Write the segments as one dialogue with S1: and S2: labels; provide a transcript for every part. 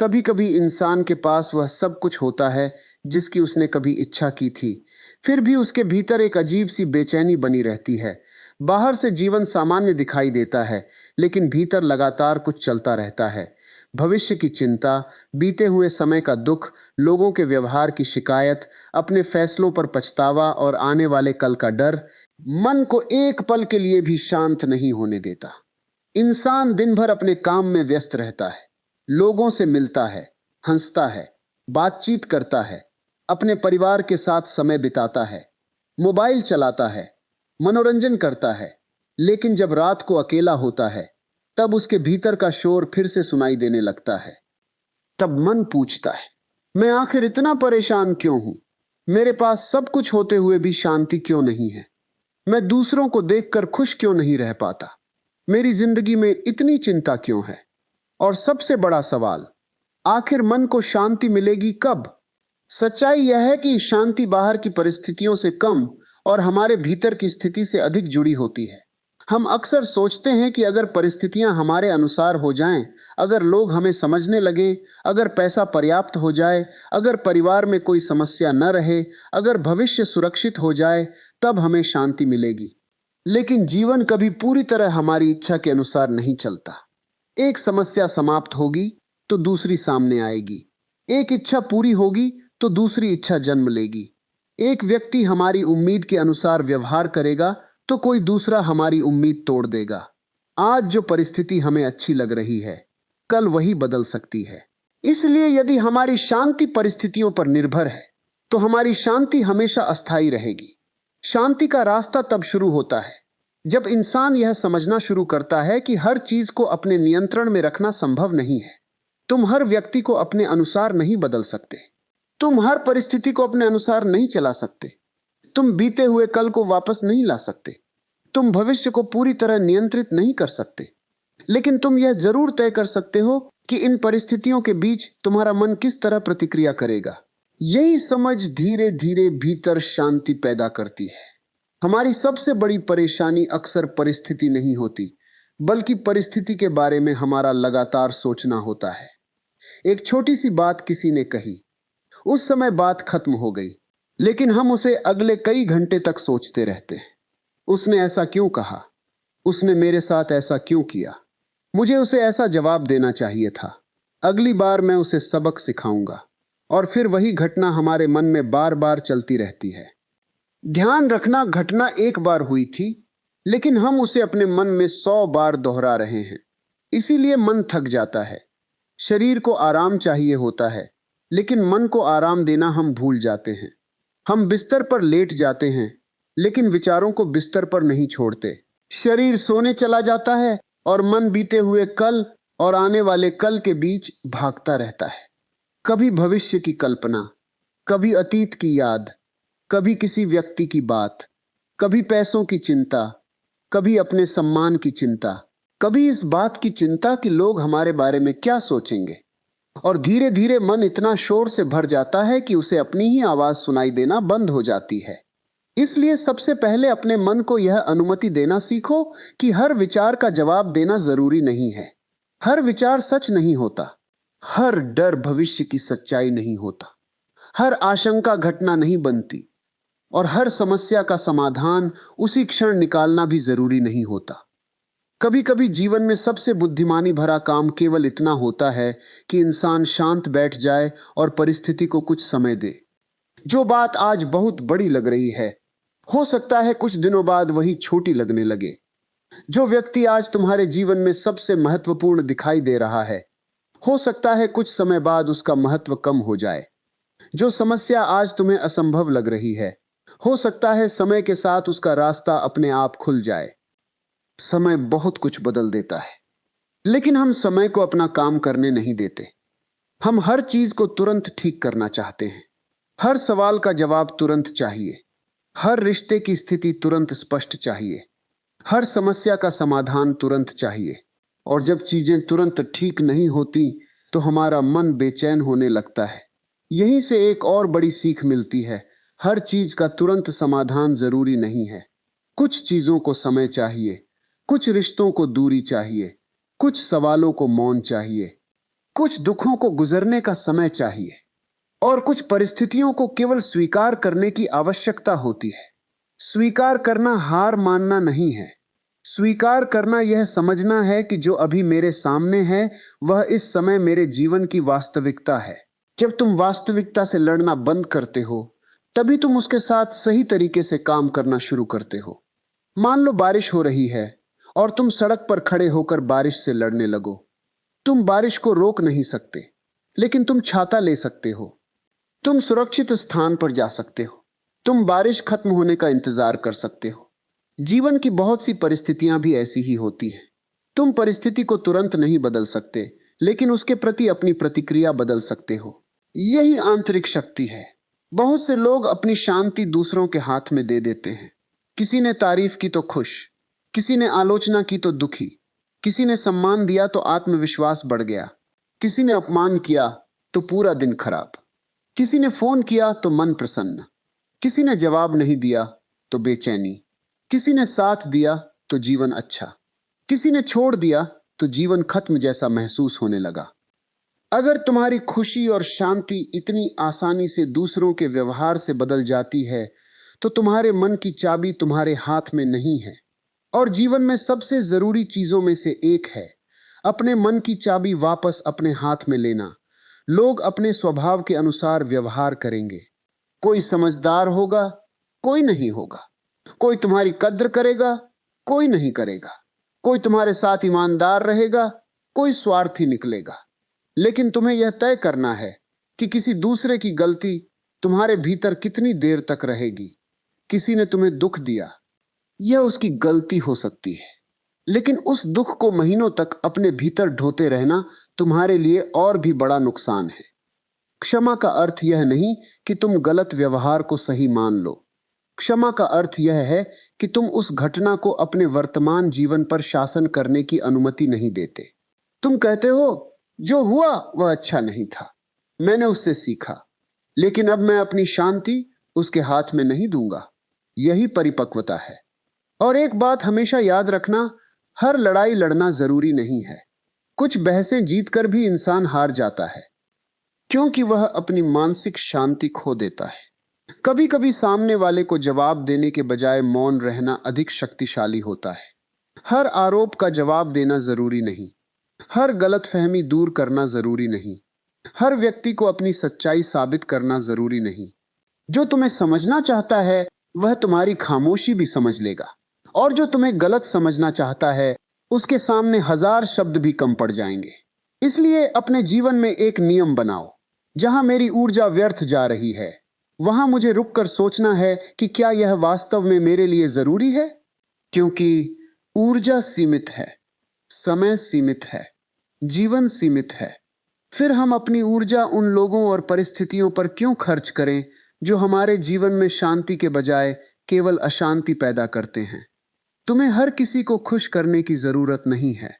S1: कभी कभी इंसान के पास वह सब कुछ होता है जिसकी उसने कभी इच्छा की थी, फिर भी उसके भीतर एक अजीब सी बेचैनी बनी रहती है। बाहर से जीवन सामान्य दिखाई देता है, लेकिन भीतर लगातार कुछ चलता रहता है। भविष्य की चिंता, बीते हुए समय का दुख, लोगों के व्यवहार की शिकायत, अपने फैसलों पर पछतावा और आने वाले कल का डर मन को एक पल के लिए भी शांत नहीं होने देता। इंसान दिन भर अपने काम में व्यस्त रहता है, लोगों से मिलता है, हंसता है, बातचीत करता है, अपने परिवार के साथ समय बिताता है, मोबाइल चलाता है, मनोरंजन करता है। लेकिन जब रात को अकेला होता है, तब उसके भीतर का शोर फिर से सुनाई देने लगता है। तब मन पूछता है, मैं आखिर इतना परेशान क्यों हूं? मेरे पास सब कुछ होते हुए भी शांति क्यों नहीं है? मैं दूसरों को देखकर खुश क्यों नहीं रह पाता? मेरी जिंदगी में इतनी चिंता क्यों है? और सबसे बड़ा सवाल, आखिर मन को शांति मिलेगी कब? सच्चाई यह है कि शांति बाहर की परिस्थितियों से कम और हमारे भीतर की स्थिति से अधिक जुड़ी होती है। हम अक्सर सोचते हैं कि अगर परिस्थितियां हमारे अनुसार हो जाएं, अगर लोग हमें समझने लगें, अगर पैसा पर्याप्त हो जाए, अगर परिवार में कोई समस्या न रहे, अगर भविष्य सुरक्षित हो जाए, तब हमें शांति मिलेगी। लेकिन जीवन कभी पूरी तरह हमारी इच्छा के अनुसार नहीं चलता। एक समस्या समाप्त होगी तो दूसरी सामने आएगी। एक इच्छा पूरी होगी तो दूसरी इच्छा जन्म लेगी। एक व्यक्ति हमारी उम्मीद के अनुसार व्यवहार करेगा तो कोई दूसरा हमारी उम्मीद तोड़ देगा। आज जो परिस्थिति हमें अच्छी लग रही है, कल वही बदल सकती है। इसलिए यदि हमारी शांति परिस्थितियों पर निर्भर है, तो हमारी शांति हमेशा अस्थायी रहेगी। शांति का रास्ता तब शुरू होता है जब इंसान यह समझना शुरू करता है कि हर चीज को अपने नियंत्रण में रखना संभव नहीं है। तुम हर व्यक्ति को अपने अनुसार नहीं बदल सकते। तुम हर परिस्थिति को अपने अनुसार नहीं चला सकते। तुम बीते हुए कल को वापस नहीं ला सकते। तुम भविष्य को पूरी तरह नियंत्रित नहीं कर सकते। लेकिन तुम यह जरूर तय कर सकते हो कि इन परिस्थितियों के बीच तुम्हारा मन किस तरह प्रतिक्रिया करेगा। यही समझ धीरे धीरे भीतर शांति पैदा करती है। हमारी सबसे बड़ी परेशानी अक्सर परिस्थिति नहीं होती, बल्कि परिस्थिति के बारे में हमारा लगातार सोचना होता है। एक छोटी सी बात किसी ने कही, उस समय बात खत्म हो गई, लेकिन हम उसे अगले कई घंटे तक सोचते रहते हैं। उसने ऐसा क्यों कहा? उसने मेरे साथ ऐसा क्यों किया? मुझे उसे ऐसा जवाब देना चाहिए था। अगली बार मैं उसे सबक सिखाऊंगा। और फिर वही घटना हमारे मन में बार बार चलती रहती है। ध्यान रखना, घटना एक बार हुई थी, लेकिन हम उसे अपने मन में 100 बार दोहरा रहे हैं। इसीलिए मन थक जाता है। शरीर को आराम चाहिए होता है, लेकिन मन को आराम देना हम भूल जाते हैं। हम बिस्तर पर लेट जाते हैं, लेकिन विचारों को बिस्तर पर नहीं छोड़ते। शरीर सोने चला जाता है और मन बीते हुए कल और आने वाले कल के बीच भागता रहता है। कभी भविष्य की कल्पना, कभी अतीत की याद, कभी किसी व्यक्ति की बात, कभी पैसों की चिंता, कभी अपने सम्मान की चिंता, कभी इस बात की चिंता कि लोग हमारे बारे में क्या सोचेंगे। और धीरे धीरे मन इतना शोर से भर जाता है कि उसे अपनी ही आवाज सुनाई देना बंद हो जाती है। इसलिए सबसे पहले अपने मन को यह अनुमति देना सीखो कि हर विचार का जवाब देना जरूरी नहीं है। हर विचार सच नहीं होता। हर डर भविष्य की सच्चाई नहीं होता। हर आशंका घटना नहीं बनती। और हर समस्या का समाधान उसी क्षण निकालना भी जरूरी नहीं होता। कभी कभी जीवन में सबसे बुद्धिमानी भरा काम केवल इतना होता है कि इंसान शांत बैठ जाए और परिस्थिति को कुछ समय दे। जो बात आज बहुत बड़ी लग रही है, हो सकता है कुछ दिनों बाद वही छोटी लगने लगे। जो व्यक्ति आज तुम्हारे जीवन में सबसे महत्वपूर्ण दिखाई दे रहा है, हो सकता है कुछ समय बाद उसका महत्व कम हो जाए। जो समस्या आज तुम्हें असंभव लग रही है, हो सकता है समय के साथ उसका रास्ता अपने आप खुल जाए। समय बहुत कुछ बदल देता है, लेकिन हम समय को अपना काम करने नहीं देते। हम हर चीज को तुरंत ठीक करना चाहते हैं। हर सवाल का जवाब तुरंत चाहिए। हर रिश्ते की स्थिति तुरंत स्पष्ट चाहिए। हर समस्या का समाधान तुरंत चाहिए। और जब चीजें तुरंत ठीक नहीं होती, तो हमारा मन बेचैन होने लगता है। यहीं से एक और बड़ी सीख मिलती है, हर चीज का तुरंत समाधान जरूरी नहीं है। कुछ चीजों को समय चाहिए, कुछ रिश्तों को दूरी चाहिए, कुछ सवालों को मौन चाहिए। कुछ दुखों को गुजरने का समय चाहिए और कुछ परिस्थितियों को केवल स्वीकार करने की आवश्यकता होती है। स्वीकार करना हार मानना नहीं है। स्वीकार करना यह समझना है कि जो अभी मेरे सामने है वह इस समय मेरे जीवन की वास्तविकता है। जब तुम वास्तविकता से लड़ना बंद करते हो तभी तुम उसके साथ सही तरीके से काम करना शुरू करते हो। मान लो बारिश हो रही है और तुम सड़क पर खड़े होकर बारिश से लड़ने लगो। तुम बारिश को रोक नहीं सकते, लेकिन तुम छाता ले सकते हो। तुम सुरक्षित स्थान पर जा सकते हो। तुम बारिश खत्म होने का इंतजार कर सकते हो। जीवन की बहुत सी परिस्थितियां भी ऐसी ही होती हैं। तुम परिस्थिति को तुरंत नहीं बदल सकते, लेकिन उसके प्रति अपनी प्रतिक्रिया बदल सकते हो। यही आंतरिक शक्ति है। बहुत से लोग अपनी शांति दूसरों के हाथ में दे देते हैं। किसी ने तारीफ की तो खुश, किसी ने आलोचना की तो दुखी, किसी ने सम्मान दिया तो आत्मविश्वास बढ़ गया, किसी ने अपमान किया तो पूरा दिन खराब, किसी ने फोन किया तो मन प्रसन्न, किसी ने जवाब नहीं दिया तो बेचैनी, किसी ने साथ दिया तो जीवन अच्छा, किसी ने छोड़ दिया तो जीवन खत्म जैसा महसूस होने लगा। अगर तुम्हारी खुशी और शांति इतनी आसानी से दूसरों के व्यवहार से बदल जाती है तो तुम्हारे मन की चाबी तुम्हारे हाथ में नहीं है। और जीवन में सबसे जरूरी चीजों में से एक है अपने मन की चाबी वापस अपने हाथ में लेना। लोग अपने स्वभाव के अनुसार व्यवहार करेंगे। कोई समझदार होगा, कोई नहीं होगा। कोई तुम्हारी कद्र करेगा, कोई नहीं करेगा। कोई तुम्हारे साथ ईमानदार रहेगा, कोई स्वार्थी निकलेगा। लेकिन तुम्हें यह तय करना है कि किसी दूसरे की गलती तुम्हारे भीतर कितनी देर तक रहेगी। किसी ने तुम्हें दुख दिया, यह उसकी गलती हो सकती है, लेकिन उस दुख को महीनों तक अपने भीतर ढोते रहना तुम्हारे लिए और भी बड़ा नुकसान है। क्षमा का अर्थ यह नहीं कि तुम गलत व्यवहार को सही मान लो। क्षमा का अर्थ यह है कि तुम उस घटना को अपने वर्तमान जीवन पर शासन करने की अनुमति नहीं देते। तुम कहते हो जो हुआ वह अच्छा नहीं था, मैंने उससे सीखा, लेकिन अब मैं अपनी शांति उसके हाथ में नहीं दूंगा। यही परिपक्वता है। और एक बात हमेशा याद रखना, हर लड़ाई लड़ना जरूरी नहीं है। कुछ बहसें जीतकर भी इंसान हार जाता है, क्योंकि वह अपनी मानसिक शांति खो देता है। कभी कभी सामने वाले को जवाब देने के बजाय मौन रहना अधिक शक्तिशाली होता है। हर आरोप का जवाब देना जरूरी नहीं। हर गलतफहमी दूर करना जरूरी नहीं। हर व्यक्ति को अपनी सच्चाई साबित करना जरूरी नहीं। जो तुम्हें समझना चाहता है वह तुम्हारी खामोशी भी समझ लेगा, और जो तुम्हें गलत समझना चाहता है उसके सामने 1000 शब्द भी कम पड़ जाएंगे। इसलिए अपने जीवन में एक नियम बनाओ, जहां मेरी ऊर्जा व्यर्थ जा रही है वहां मुझे रुककर सोचना है कि क्या यह वास्तव में मेरे लिए जरूरी है। क्योंकि ऊर्जा सीमित है, समय सीमित है, जीवन सीमित है। फिर हम अपनी ऊर्जा उन लोगों और परिस्थितियों पर क्यों खर्च करें जो हमारे जीवन में शांति के बजाय केवल अशांति पैदा करते हैं। तुम्हें हर किसी को खुश करने की जरूरत नहीं है।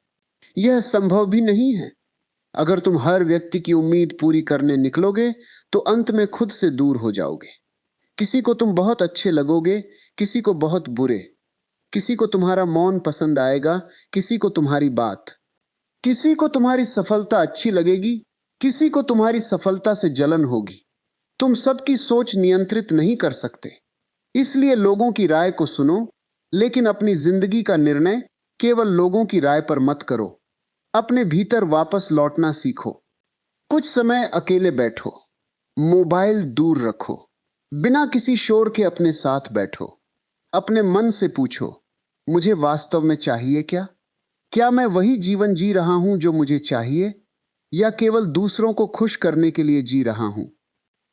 S1: यह संभव भी नहीं है। अगर तुम हर व्यक्ति की उम्मीद पूरी करने निकलोगे तो अंत में खुद से दूर हो जाओगे। किसी को तुम बहुत अच्छे लगोगे, किसी को बहुत बुरे। किसी को तुम्हारा मौन पसंद आएगा, किसी को तुम्हारी बात। किसी को तुम्हारी सफलता अच्छी लगेगी, किसी को तुम्हारी सफलता से जलन होगी। तुम सबकी सोच नियंत्रित नहीं कर सकते। इसलिए लोगों की राय को सुनो, लेकिन अपनी जिंदगी का निर्णय केवल लोगों की राय पर मत करो। अपने भीतर वापस लौटना सीखो। कुछ समय अकेले बैठो, मोबाइल दूर रखो, बिना किसी शोर के अपने साथ बैठो। अपने मन से पूछो, मुझे वास्तव में चाहिए क्या? क्या मैं वही जीवन जी रहा हूं जो मुझे चाहिए, या केवल दूसरों को खुश करने के लिए जी रहा हूं?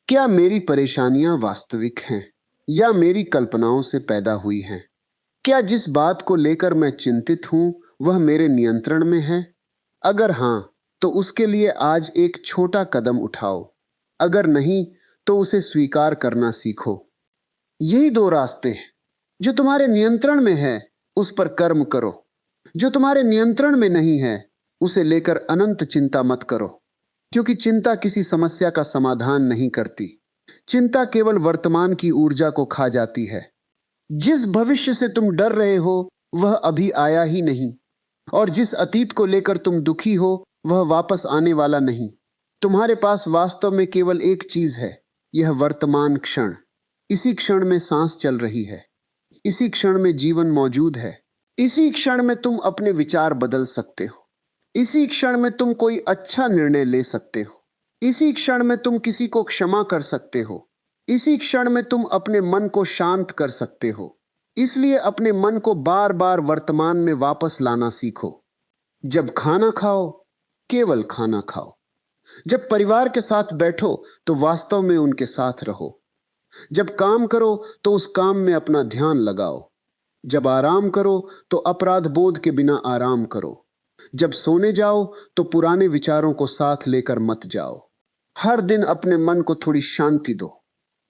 S1: क्या मेरी परेशानियां वास्तविक हैं या मेरी कल्पनाओं से पैदा हुई हैं? क्या जिस बात को लेकर मैं चिंतित हूं वह मेरे नियंत्रण में है? अगर हां, तो उसके लिए आज एक छोटा कदम उठाओ। अगर नहीं, तो उसे स्वीकार करना सीखो। यही 2 रास्ते हैं। जो तुम्हारे नियंत्रण में है उस पर कर्म करो। जो तुम्हारे नियंत्रण में नहीं है उसे लेकर अनंत चिंता मत करो, क्योंकि चिंता किसी समस्या का समाधान नहीं करती। चिंता केवल वर्तमान की ऊर्जा को खा जाती है। जिस भविष्य से तुम डर रहे हो वह अभी आया ही नहीं, और जिस अतीत को लेकर तुम दुखी हो वह वापस आने वाला नहीं। तुम्हारे पास वास्तव में केवल एक चीज है, यह वर्तमान क्षण। इसी क्षण में सांस चल रही है, इसी क्षण में जीवन मौजूद है। इसी क्षण में तुम अपने विचार बदल सकते हो, इसी क्षण में तुम कोई अच्छा निर्णय ले सकते हो, इसी क्षण में तुम किसी को क्षमा कर सकते हो, इसी क्षण में तुम अपने मन को शांत कर सकते हो। इसलिए अपने मन को बार बार वर्तमान में वापस लाना सीखो। जब खाना खाओ, केवल खाना खाओ। जब परिवार के साथ बैठो तो वास्तव में उनके साथ रहो। जब काम करो तो उस काम में अपना ध्यान लगाओ। जब आराम करो तो अपराध बोध के बिना आराम करो। जब सोने जाओ तो पुराने विचारों को साथ लेकर मत जाओ। हर दिन अपने मन को थोड़ी शांति दो।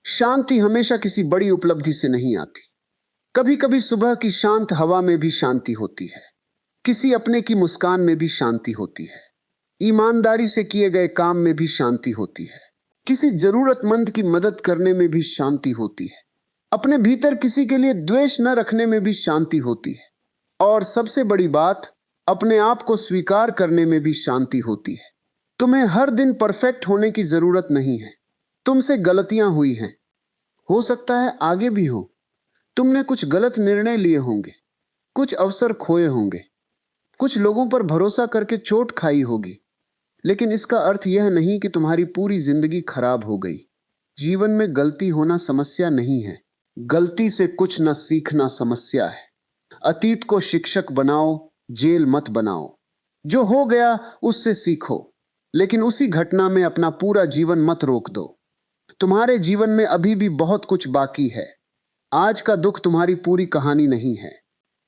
S1: शांति हमेशा किसी बड़ी उपलब्धि से नहीं आती। कभी कभी सुबह की शांत हवा में भी शांति होती है, किसी अपने की मुस्कान में भी शांति होती है, ईमानदारी से किए गए काम में भी शांति होती है, किसी जरूरतमंद की मदद करने में भी शांति होती है, अपने भीतर किसी के लिए द्वेष न रखने में भी शांति होती है, और सबसे बड़ी बात, अपने आप को स्वीकार करने में भी शांति होती है। तुम्हें हर दिन परफेक्ट होने की जरूरत नहीं है। तुमसे गलतियां हुई हैं, हो सकता है आगे भी हो। तुमने कुछ गलत निर्णय लिए होंगे, कुछ अवसर खोए होंगे, कुछ लोगों पर भरोसा करके चोट खाई होगी, लेकिन इसका अर्थ यह नहीं कि तुम्हारी पूरी जिंदगी खराब हो गई। जीवन में गलती होना समस्या नहीं है, गलती से कुछ न सीखना समस्या है। अतीत को शिक्षक बनाओ, जेल मत बनाओ। जो हो गया उससे सीखो, लेकिन उसी घटना में अपना पूरा जीवन मत रोक दो। तुम्हारे जीवन में अभी भी बहुत कुछ बाकी है। आज का दुख तुम्हारी पूरी कहानी नहीं है।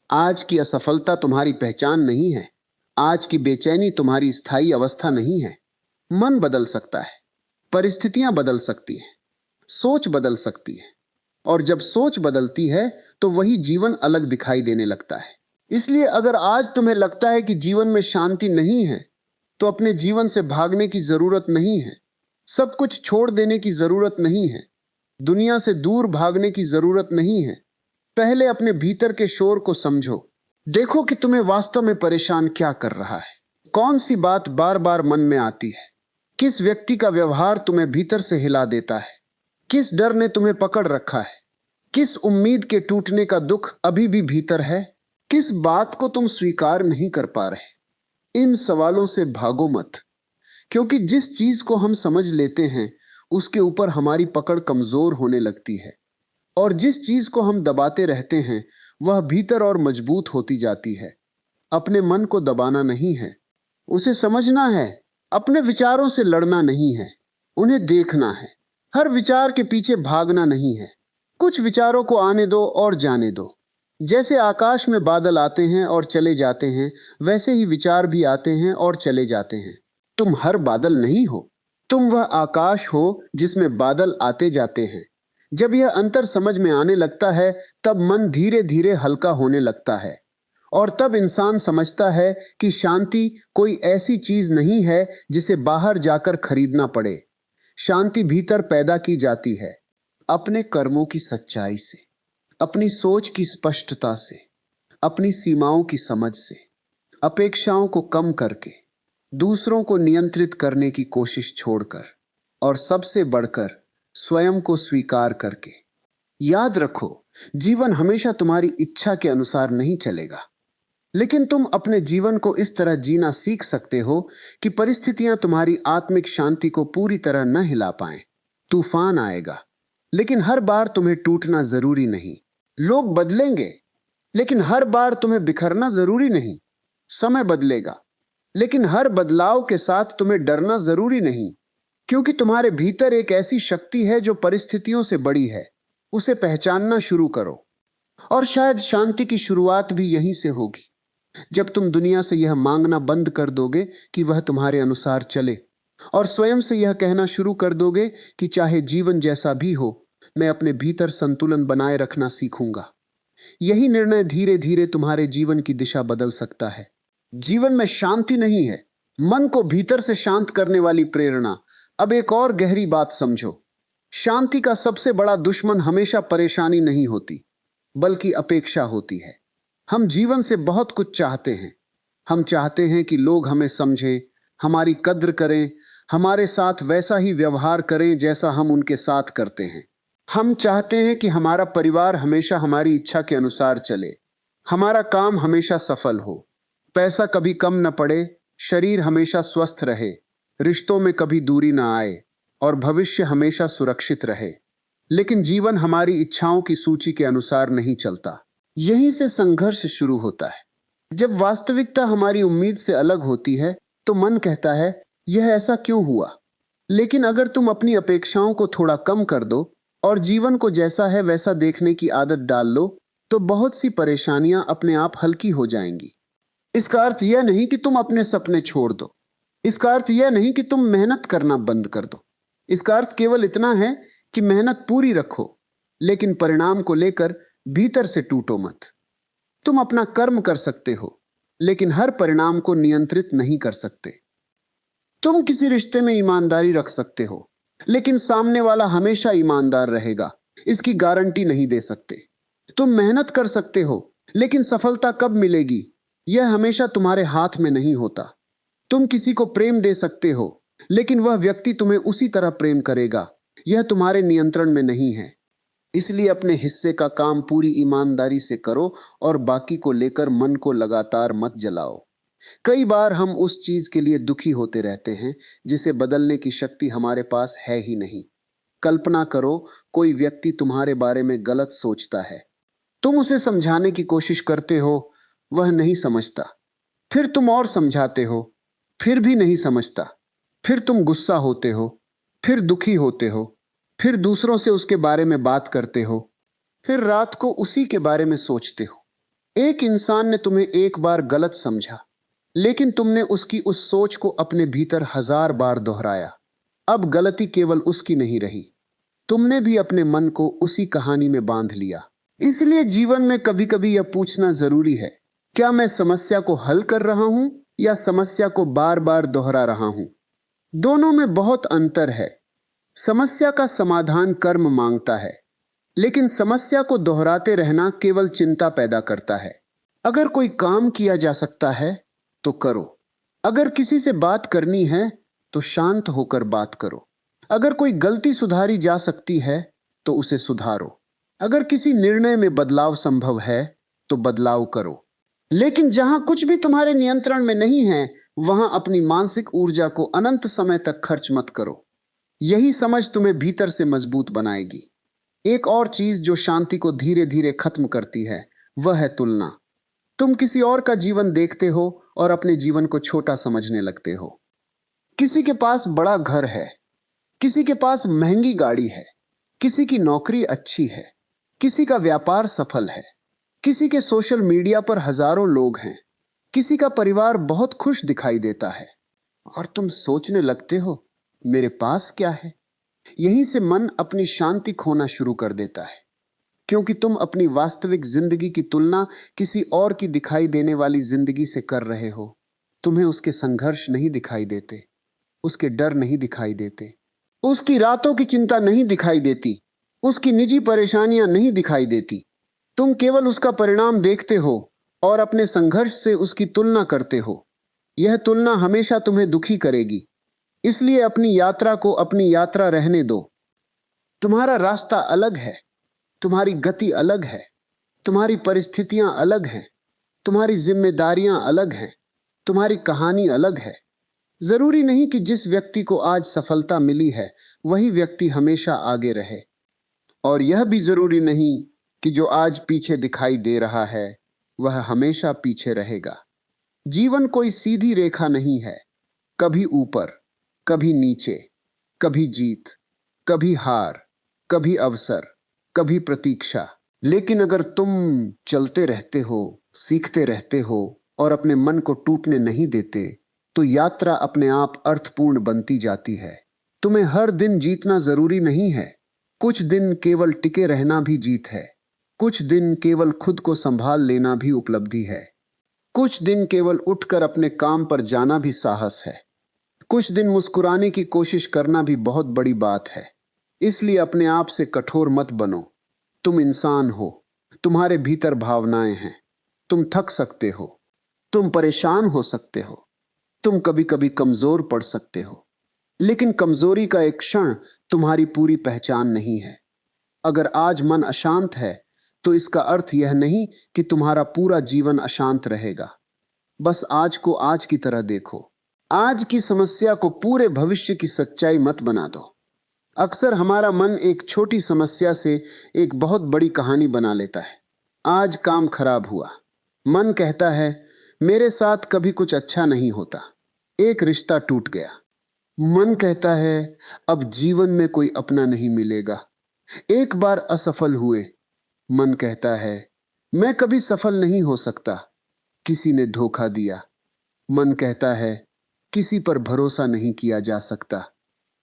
S1: आज की असफलता तुम्हारी पहचान नहीं है। आज की बेचैनी तुम्हारी स्थायी अवस्था नहीं है। मन बदल सकता है, परिस्थितियां बदल सकती हैं, सोच बदल सकती है, और जब सोच बदलती है तो वही जीवन अलग दिखाई देने लगता है। इसलिए अगर आज तुम्हें लगता है कि जीवन में शांति नहीं है, तो अपने जीवन से भागने की जरूरत नहीं है, सब कुछ छोड़ देने की जरूरत नहीं है, दुनिया से दूर भागने की जरूरत नहीं है। पहले अपने भीतर के शोर को समझो। देखो कि तुम्हें वास्तव में परेशान क्या कर रहा है। कौन सी बात बार बार मन में आती है? किस व्यक्ति का व्यवहार तुम्हें भीतर से हिला देता है? किस डर ने तुम्हें पकड़ रखा है? किस उम्मीद के टूटने का दुख अभी भी भीतर है? किस बात को तुम स्वीकार नहीं कर पा रहे? इन सवालों से भागो मत, क्योंकि जिस चीज को हम समझ लेते हैं उसके ऊपर हमारी पकड़ कमजोर होने लगती है, और जिस चीज को हम दबाते रहते हैं वह भीतर और मजबूत होती जाती है। अपने मन को दबाना नहीं है, उसे समझना है। अपने विचारों से लड़ना नहीं है, उन्हें देखना है। हर विचार के पीछे भागना नहीं है। कुछ विचारों को आने दो और जाने दो। जैसे आकाश में बादल आते हैं और चले जाते हैं, वैसे ही विचार भी आते हैं और चले जाते हैं। तुम हर बादल नहीं हो, तुम वह आकाश हो जिसमें बादल आते जाते हैं। जब यह अंतर समझ में आने लगता है, तब मन धीरे धीरे हल्का होने लगता है, और तब इंसान समझता है कि शांति कोई ऐसी चीज नहीं है जिसे बाहर जाकर खरीदना पड़े। शांति भीतर पैदा की जाती है, अपने कर्मों की सच्चाई से, अपनी सोच की स्पष्टता से, अपनी सीमाओं की समझ से, अपेक्षाओं को कम करके, दूसरों को नियंत्रित करने की कोशिश छोड़कर, और सबसे बढ़कर स्वयं को स्वीकार करके। याद रखो, जीवन हमेशा तुम्हारी इच्छा के अनुसार नहीं चलेगा, लेकिन तुम अपने जीवन को इस तरह जीना सीख सकते हो कि परिस्थितियां तुम्हारी आत्मिक शांति को पूरी तरह न हिला पाएं। तूफान आएगा, लेकिन हर बार तुम्हें टूटना जरूरी नहीं। लोग बदलेंगे, लेकिन हर बार तुम्हें बिखरना जरूरी नहीं। समय बदलेगा, लेकिन हर बदलाव के साथ तुम्हें डरना जरूरी नहीं, क्योंकि तुम्हारे भीतर एक ऐसी शक्ति है जो परिस्थितियों से बड़ी है। उसे पहचानना शुरू करो, और शायद शांति की शुरुआत भी यहीं से होगी। जब तुम दुनिया से यह मांगना बंद कर दोगे कि वह तुम्हारे अनुसार चले, और स्वयं से यह कहना शुरू कर दोगे कि चाहे जीवन जैसा भी हो, मैं अपने भीतर संतुलन बनाए रखना सीखूंगा, यही निर्णय धीरे धीरे तुम्हारे जीवन की दिशा बदल सकता है। जीवन में शांति नहीं है, मन को भीतर से शांत करने वाली प्रेरणा। अब एक और गहरी बात समझो, शांति का सबसे बड़ा दुश्मन हमेशा परेशानी नहीं होती, बल्कि अपेक्षा होती है। हम जीवन से बहुत कुछ चाहते हैं। हम चाहते हैं कि लोग हमें समझें, हमारी कद्र करें, हमारे साथ वैसा ही व्यवहार करें जैसा हम उनके साथ करते हैं। हम चाहते हैं कि हमारा परिवार हमेशा हमारी इच्छा के अनुसार चले, हमारा काम हमेशा सफल हो, पैसा कभी कम न पड़े, शरीर हमेशा स्वस्थ रहे, रिश्तों में कभी दूरी ना आए और भविष्य हमेशा सुरक्षित रहे। लेकिन जीवन हमारी इच्छाओं की सूची के अनुसार नहीं चलता। यहीं से संघर्ष शुरू होता है। जब वास्तविकता हमारी उम्मीद से अलग होती है तो मन कहता है, यह ऐसा क्यों हुआ? लेकिन अगर तुम अपनी अपेक्षाओं को थोड़ा कम कर दो और जीवन को जैसा है वैसा देखने की आदत डाल लो, तो बहुत सी परेशानियां अपने आप हल्की हो जाएंगी। इसका अर्थ यह नहीं कि तुम अपने सपने छोड़ दो। इसका अर्थ यह नहीं कि तुम मेहनत करना बंद कर दो। इसका अर्थ केवल इतना है कि मेहनत पूरी रखो, लेकिन परिणाम को लेकर भीतर से टूटो मत। तुम अपना कर्म कर सकते हो, लेकिन हर परिणाम को नियंत्रित नहीं कर सकते। तुम किसी रिश्ते में ईमानदारी रख सकते हो, लेकिन सामने वाला हमेशा ईमानदार रहेगा, इसकी गारंटी नहीं दे सकते। तुम मेहनत कर सकते हो, लेकिन सफलता कब मिलेगी, यह हमेशा तुम्हारे हाथ में नहीं होता। तुम किसी को प्रेम दे सकते हो, लेकिन वह व्यक्ति तुम्हें उसी तरह प्रेम करेगा, यह तुम्हारे नियंत्रण में नहीं है। इसलिए अपने हिस्से का काम पूरी ईमानदारी से करो और बाकी को लेकर मन को लगातार मत जलाओ। कई बार हम उस चीज के लिए दुखी होते रहते हैं जिसे बदलने की शक्ति हमारे पास है ही नहीं। कल्पना करो, कोई व्यक्ति तुम्हारे बारे में गलत सोचता है। तुम उसे समझाने की कोशिश करते हो, वह नहीं समझता। फिर तुम और समझाते हो, फिर भी नहीं समझता। फिर तुम गुस्सा होते हो, फिर दुखी होते हो, फिर दूसरों से उसके बारे में बात करते हो, फिर रात को उसी के बारे में सोचते हो। एक इंसान ने तुम्हें एक बार गलत समझा, लेकिन तुमने उसकी उस सोच को अपने भीतर 1000 बार दोहराया। अब गलती केवल उसकी नहीं रही, तुमने भी अपने मन को उसी कहानी में बांध लिया। इसलिए जीवन में कभी कभी यह पूछना जरूरी है, क्या मैं समस्या को हल कर रहा हूं या समस्या को बार बार दोहरा रहा हूं? दोनों में बहुत अंतर है। समस्या का समाधान कर्म मांगता है, लेकिन समस्या को दोहराते रहना केवल चिंता पैदा करता है। अगर कोई काम किया जा सकता है तो करो। अगर किसी से बात करनी है तो शांत होकर बात करो। अगर कोई गलती सुधारी जा सकती है तो उसे सुधारो। अगर किसी निर्णय में बदलाव संभव है तो बदलाव करो। लेकिन जहां कुछ भी तुम्हारे नियंत्रण में नहीं है, वहां अपनी मानसिक ऊर्जा को अनंत समय तक खर्च मत करो। यही समझ तुम्हें भीतर से मजबूत बनाएगी। एक और चीज जो शांति को धीरे धीरे खत्म करती है, वह है तुलना। तुम किसी और का जीवन देखते हो और अपने जीवन को छोटा समझने लगते हो। किसी के पास बड़ा घर है, किसी के पास महंगी गाड़ी है, किसी की नौकरी अच्छी है, किसी का व्यापार सफल है, किसी के सोशल मीडिया पर हजारों लोग हैं, किसी का परिवार बहुत खुश दिखाई देता है, और तुम सोचने लगते हो, मेरे पास क्या है? यहीं से मन अपनी शांति खोना शुरू कर देता है, क्योंकि तुम अपनी वास्तविक जिंदगी की तुलना किसी और की दिखाई देने वाली जिंदगी से कर रहे हो। तुम्हें उसके संघर्ष नहीं दिखाई देते, उसके डर नहीं दिखाई देते, उसकी रातों की चिंता नहीं दिखाई देती, उसकी निजी परेशानियां नहीं दिखाई देती। तुम केवल उसका परिणाम देखते हो और अपने संघर्ष से उसकी तुलना करते हो। यह तुलना हमेशा तुम्हें दुखी करेगी। इसलिए अपनी यात्रा को अपनी यात्रा रहने दो। तुम्हारा रास्ता अलग है, तुम्हारी गति अलग है, तुम्हारी परिस्थितियां अलग हैं, तुम्हारी जिम्मेदारियां अलग हैं, तुम्हारी कहानी अलग है। जरूरी नहीं कि जिस व्यक्ति को आज सफलता मिली है वही व्यक्ति हमेशा आगे रहे, और यह भी जरूरी नहीं कि जो आज पीछे दिखाई दे रहा है वह हमेशा पीछे रहेगा। जीवन कोई सीधी रेखा नहीं है, कभी ऊपर, कभी नीचे, कभी जीत, कभी हार, कभी अवसर, कभी प्रतीक्षा। लेकिन अगर तुम चलते रहते हो, सीखते रहते हो और अपने मन को टूटने नहीं देते, तो यात्रा अपने आप अर्थपूर्ण बनती जाती है। तुम्हें हर दिन जीतना जरूरी नहीं है। कुछ दिन केवल टिके रहना भी जीत है। कुछ दिन केवल खुद को संभाल लेना भी उपलब्धि है। कुछ दिन केवल उठकर अपने काम पर जाना भी साहस है। कुछ दिन मुस्कुराने की कोशिश करना भी बहुत बड़ी बात है। इसलिए अपने आप से कठोर मत बनो। तुम इंसान हो, तुम्हारे भीतर भावनाएं हैं। तुम थक सकते हो, तुम परेशान हो सकते हो, तुम कभी कभी कमजोर पड़ सकते हो, लेकिन कमजोरी का एक क्षण तुम्हारी पूरी पहचान नहीं है। अगर आज मन अशांत है, तो इसका अर्थ यह नहीं कि तुम्हारा पूरा जीवन अशांत रहेगा। बस आज को आज की तरह देखो। आज की समस्या को पूरे भविष्य की सच्चाई मत बना दो। अक्सर हमारा मन एक छोटी समस्या से एक बहुत बड़ी कहानी बना लेता है। आज काम खराब हुआ, मन कहता है मेरे साथ कभी कुछ अच्छा नहीं होता। एक रिश्ता टूट गया, मन कहता है अब जीवन में कोई अपना नहीं मिलेगा। एक बार असफल हुए, मन कहता है मैं कभी सफल नहीं हो सकता। किसी ने धोखा दिया, मन कहता है किसी पर भरोसा नहीं किया जा सकता।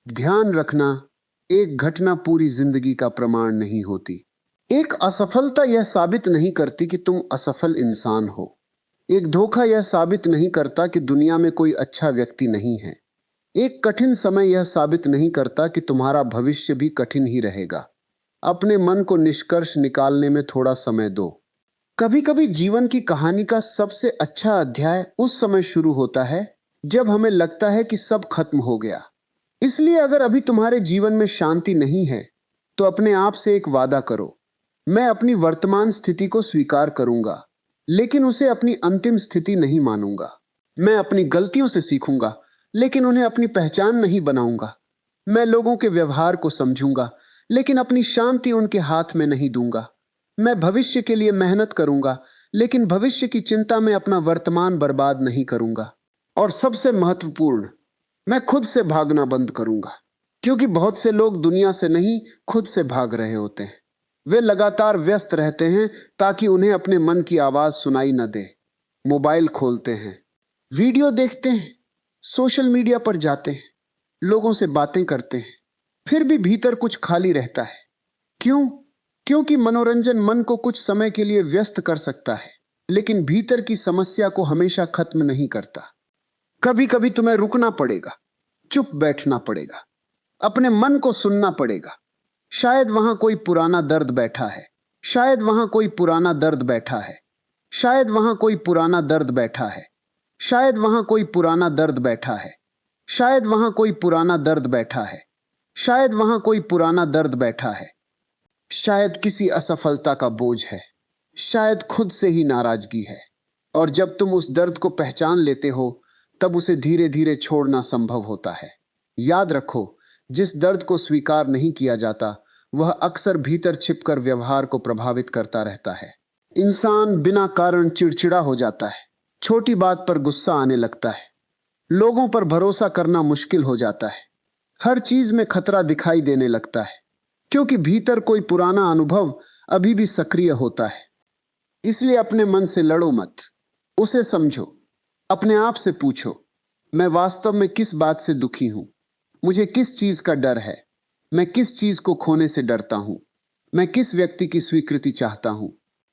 S1: ध्यान रखना, एक घटना पूरी जिंदगी का प्रमाण नहीं होती। एक असफलता यह साबित नहीं करती कि तुम असफल इंसान हो। एक धोखा यह साबित नहीं करता कि दुनिया में कोई अच्छा व्यक्ति नहीं है। एक कठिन समय यह साबित नहीं करता कि तुम्हारा भविष्य भी कठिन ही रहेगा। अपने मन को निष्कर्ष निकालने में थोड़ा समय दो। कभी कभी जीवन की कहानी का सबसे अच्छा अध्याय उस समय शुरू होता है जब हमें लगता है कि सब खत्म हो गया। इसलिए अगर अभी तुम्हारे जीवन में शांति नहीं है, तो अपने आप से एक वादा करो, मैं अपनी वर्तमान स्थिति को स्वीकार करूंगा, लेकिन उसे अपनी अंतिम स्थिति नहीं मानूंगा। मैं अपनी गलतियों से सीखूंगा, लेकिन उन्हें अपनी पहचान नहीं बनाऊंगा। मैं लोगों के व्यवहार को समझूंगा, लेकिन अपनी शांति उनके हाथ में नहीं दूंगा। मैं भविष्य के लिए मेहनत करूंगा, लेकिन भविष्य की चिंता में अपना वर्तमान बर्बाद नहीं करूंगा। और सबसे महत्वपूर्ण, मैं खुद से भागना बंद करूंगा, क्योंकि बहुत से लोग दुनिया से नहीं खुद से भाग रहे होते हैं। वे लगातार व्यस्त रहते हैं ताकि उन्हें अपने मन की आवाज सुनाई न दे। मोबाइल खोलते हैं, वीडियो देखते हैं, सोशल मीडिया पर जाते हैं, लोगों से बातें करते हैं, फिर भी भीतर कुछ खाली रहता है। क्यों? क्योंकि मनोरंजन मन को कुछ समय के लिए व्यस्त कर सकता है, लेकिन भीतर की समस्या को हमेशा खत्म नहीं करता। कभी कभी तुम्हें रुकना पड़ेगा, चुप बैठना पड़ेगा, अपने मन को सुनना पड़ेगा। शायद वहां कोई पुराना दर्द बैठा है, शायद वहां कोई पुराना दर्द बैठा है, शायद वहां कोई पुराना दर्द बैठा है, शायद वहां कोई पुराना दर्द बैठा है, शायद वहां कोई पुराना दर्द बैठा है, शायद वहां कोई पुराना दर्द बैठा है। शायद किसी असफलता का बोझ है, शायद खुद से ही नाराजगी है। और जब तुम उस दर्द को पहचान लेते हो, तब उसे धीरे धीरे छोड़ना संभव होता है। याद रखो, जिस दर्द को स्वीकार नहीं किया जाता, वह अक्सर भीतर छिपकर व्यवहार को प्रभावित करता रहता है। इंसान बिना कारण चिड़चिड़ा हो जाता है, छोटी बात पर गुस्सा आने लगता है, लोगों पर भरोसा करना मुश्किल हो जाता है, हर चीज में खतरा दिखाई देने लगता है, क्योंकि भीतर कोई पुराना अनुभव अभी भी सक्रिय होता है। इसलिए अपने मन से लड़ो मत, उसे समझो। अपने आप से पूछो, मैं वास्तव में किस बात से दुखी हूं? मुझे किस चीज का डर है? मैं किस चीज को खोने से डरता हूं? मैं किस व्यक्ति की स्वीकृति चाहता हूं?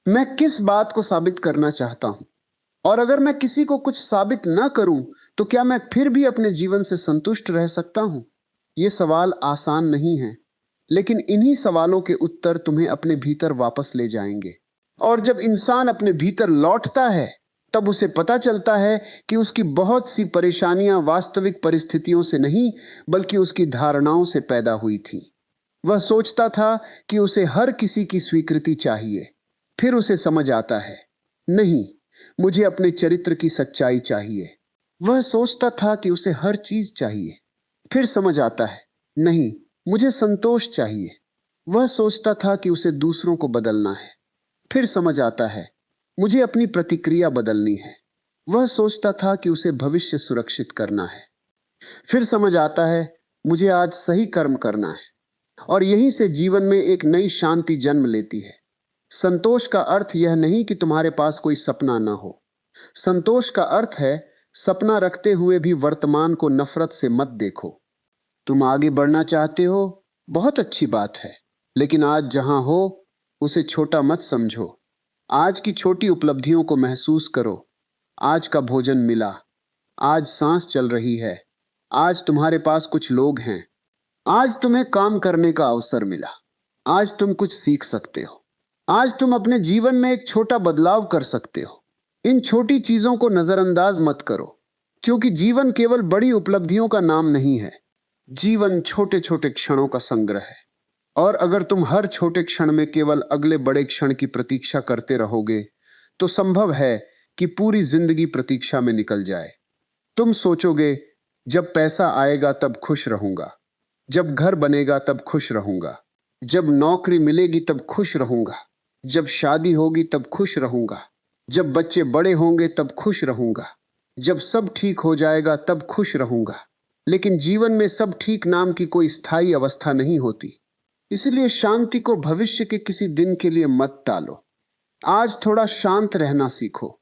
S1: मैं किस बात को साबित करना चाहता हूं? और अगर मैं किसी को कुछ साबित ना करूं, तो क्या मैं फिर भी अपने जीवन से संतुष्ट रह सकता हूं? ये सवाल आसान नहीं है, लेकिन इन्हीं सवालों के उत्तर तुम्हें अपने भीतर वापस ले जाएंगे। और जब इंसान अपने भीतर लौटता है, तब उसे पता चलता है कि उसकी बहुत सी परेशानियां वास्तविक परिस्थितियों से नहीं, बल्कि उसकी धारणाओं से पैदा हुई थी। वह सोचता था कि उसे हर किसी की स्वीकृति चाहिए। फिर उसे समझ आता है, नहीं, मुझे अपने चरित्र की सच्चाई चाहिए। वह सोचता था कि उसे हर चीज चाहिए। फिर समझ आता है, नहीं, मुझे संतोष चाहिए। वह सोचता था कि उसे दूसरों को बदलना है। फिर समझ आता है, मुझे अपनी प्रतिक्रिया बदलनी है। वह सोचता था कि उसे भविष्य सुरक्षित करना है। फिर समझ आता है, मुझे आज सही कर्म करना है। और यहीं से जीवन में एक नई शांति जन्म लेती है। संतोष का अर्थ यह नहीं कि तुम्हारे पास कोई सपना न हो। संतोष का अर्थ है, सपना रखते हुए भी वर्तमान को नफरत से मत देखो। तुम आगे बढ़ना चाहते हो, बहुत अच्छी बात है, लेकिन आज जहां हो उसे छोटा मत समझो। आज की छोटी उपलब्धियों को महसूस करो। आज का भोजन मिला, आज सांस चल रही है, आज तुम्हारे पास कुछ लोग हैं, आज तुम्हें काम करने का अवसर मिला, आज तुम कुछ सीख सकते हो, आज तुम अपने जीवन में एक छोटा बदलाव कर सकते हो। इन छोटी चीजों को नजरअंदाज मत करो। क्योंकि जीवन केवल बड़ी उपलब्धियों का नाम नहीं है। जीवन छोटे छोटे क्षणों का संग्रह है। और अगर तुम हर छोटे क्षण में केवल अगले बड़े क्षण की प्रतीक्षा करते रहोगे, तो संभव है कि पूरी जिंदगी प्रतीक्षा में निकल जाए। तुम सोचोगे, जब पैसा आएगा तब खुश रहूंगा, जब घर बनेगा तब खुश रहूंगा, जब नौकरी मिलेगी तब खुश रहूंगा, जब शादी होगी तब खुश रहूंगा, जब बच्चे बड़े होंगे तब खुश रहूंगा, जब सब ठीक हो जाएगा तब खुश रहूंगा। लेकिन जीवन में सब ठीक नाम की कोई स्थायी अवस्था नहीं होती। इसलिए शांति को भविष्य के किसी दिन के लिए मत टालो। आज थोड़ा शांत रहना सीखो।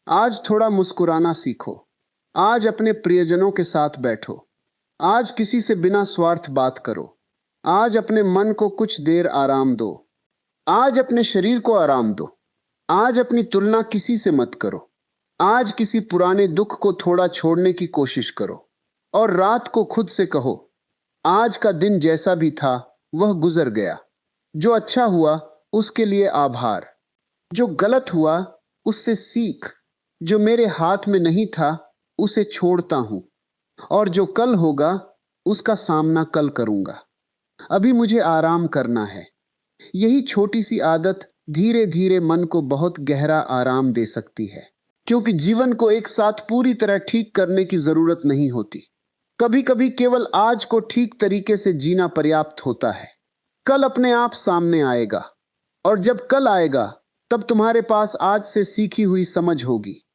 S1: आज थोड़ा मुस्कुराना सीखो। आज अपने प्रियजनों के साथ बैठो। आज किसी से बिना स्वार्थ बात करो। आज अपने मन को कुछ देर आराम दो। आज अपने शरीर को आराम दो। आज अपनी तुलना किसी से मत करो। आज किसी पुराने दुख को थोड़ा छोड़ने की कोशिश करो। और रात को खुद से कहो, आज का दिन जैसा भी था वह गुजर गया। जो अच्छा हुआ उसके लिए आभार, जो गलत हुआ उससे सीख, जो मेरे हाथ में नहीं था उसे छोड़ता हूं, और जो कल होगा उसका सामना कल करूंगा। अभी मुझे आराम करना है। यही छोटी सी आदत धीरे धीरे मन को बहुत गहरा आराम दे सकती है। क्योंकि जीवन को एक साथ पूरी तरह ठीक करने की जरूरत नहीं होती। कभी कभी केवल आज को ठीक तरीके से जीना पर्याप्त होता है। कल अपने आप सामने आएगा, और जब कल आएगा तब तुम्हारे पास आज से सीखी हुई समझ होगी।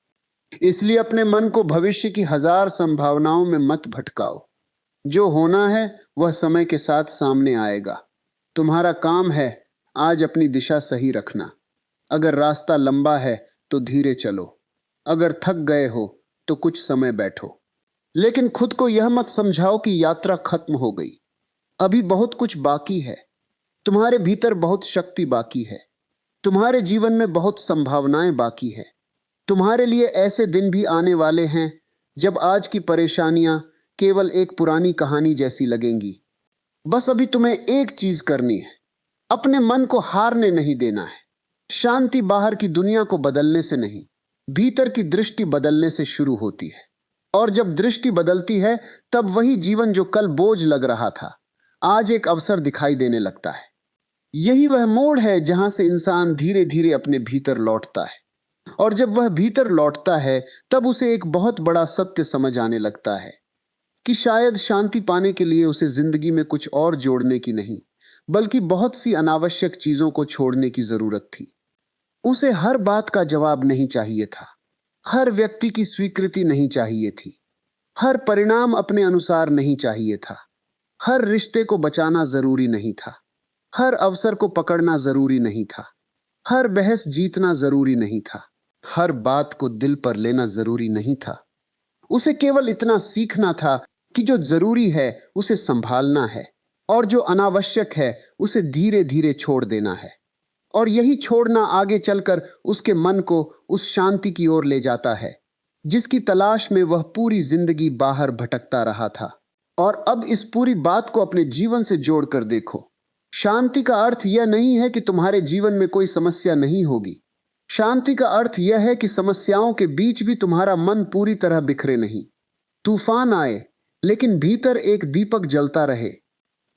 S1: इसलिए अपने मन को भविष्य की हजार संभावनाओं में मत भटकाओ। जो होना है वह समय के साथ सामने आएगा। तुम्हारा काम है आज अपनी दिशा सही रखना। अगर रास्ता लंबा है तो धीरे चलो। अगर थक गए हो तो कुछ समय बैठो। लेकिन खुद को यह मत समझाओ कि यात्रा खत्म हो गई। अभी बहुत कुछ बाकी है। तुम्हारे भीतर बहुत शक्ति बाकी है। तुम्हारे जीवन में बहुत संभावनाएं बाकी है। तुम्हारे लिए ऐसे दिन भी आने वाले हैं जब आज की परेशानियां केवल एक पुरानी कहानी जैसी लगेंगी। बस अभी तुम्हें एक चीज करनी है, अपने मन को हारने नहीं देना है। शांति बाहर की दुनिया को बदलने से नहीं, भीतर की दृष्टि बदलने से शुरू होती है। और जब दृष्टि बदलती है तब वही जीवन जो कल बोझ लग रहा था आज एक अवसर दिखाई देने लगता है। यही वह मोड़ है जहां से इंसान धीरे धीरे अपने भीतर लौटता है। और जब वह भीतर लौटता है तब उसे एक बहुत बड़ा सत्य समझ आने लगता है कि शायद शांति पाने के लिए उसे जिंदगी में कुछ और जोड़ने की नहीं, बल्कि बहुत सी अनावश्यक चीजों को छोड़ने की जरूरत थी। उसे हर बात का जवाब नहीं चाहिए था। हर व्यक्ति की स्वीकृति नहीं चाहिए थी। हर परिणाम अपने अनुसार नहीं चाहिए था। हर रिश्ते को बचाना जरूरी नहीं था। हर अवसर को पकड़ना जरूरी नहीं था। हर बहस जीतना जरूरी नहीं था। हर बात को दिल पर लेना जरूरी नहीं था। उसे केवल इतना सीखना था कि जो जरूरी है उसे संभालना है, और जो अनावश्यक है उसे धीरे धीरे छोड़ देना है। और यही छोड़ना आगे चलकर उसके मन को उस शांति की ओर ले जाता है जिसकी तलाश में वह पूरी जिंदगी बाहर भटकता रहा था। और अब इस पूरी बात को अपने जीवन से जोड़कर देखो। शांति का अर्थ यह नहीं है कि तुम्हारे जीवन में कोई समस्या नहीं होगी। शांति का अर्थ यह है कि समस्याओं के बीच भी तुम्हारा मन पूरी तरह बिखरे नहीं। तूफान आए लेकिन भीतर एक दीपक जलता रहे।